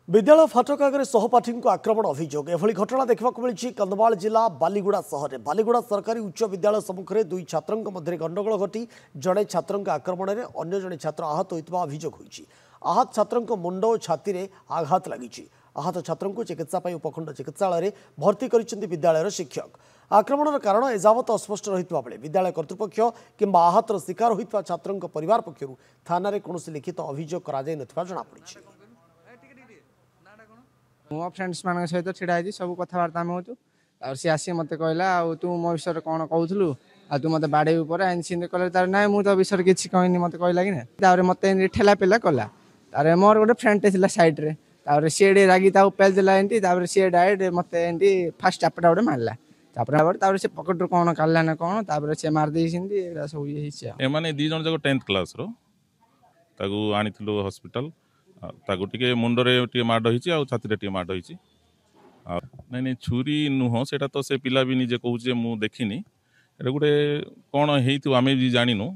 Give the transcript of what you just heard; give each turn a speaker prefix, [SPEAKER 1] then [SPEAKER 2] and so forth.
[SPEAKER 1] विद्यालय फाटक आगे सहपाठी को आक्रमण अभियोग एभली घटना देखा मिली कंधमाल जिला बालीगुड़ा सहर बालीगुड़ा सरकारी उच्च विद्यालय सम्मुखें दुई छात्रों मध्य गंडगोल घटी जड़े छात्रों आक्रमण में अन्य जड़े छात्र आहत होता अभियोग होती। आहत छात्रों मुंड और छाती में आघात लगी। आहत छात्रों को चिकित्सा उपखंड चिकित्सालय भर्ती कर विद्यालय शिक्षक। आक्रमण कारण एजावत अस्पष्ट रही विद्यालय कर्तृपक्ष कि आहतर शिकार होता छात्रों परिवार पक्षर थाना कौन लिखित अभियोग जनापड़ी।
[SPEAKER 2] मो फ्रेंड्स मान सहित छिड़ा सब कथबार्ता आम हो सी आसी मत कहला तू मो विषय कौन कहूलु तू मत बाड़े एनसी कहले तार ना मुझे विषय किसी कहनी मत कहला कि ना मत ठेला पेला कला तार मोर गोटे फ्रेंड थी सैड्रे सी रागी पेल देला एमती सी डायरेक्ट मत फास्ट चापटा गोटे मारला चापटा से पकेट कौन काला ना कौन सी मारदे सब ये
[SPEAKER 3] मैंने दी जन जाक 10th क्लास आनी हॉस्पिटल ताकू टे मुंडरे टे माड़ हो छाती टे माड़ हो नहीं छुरी नुह से तो से पिला भी निजे कहूँ मु देखनी गोटे कौन हो आम भी जानू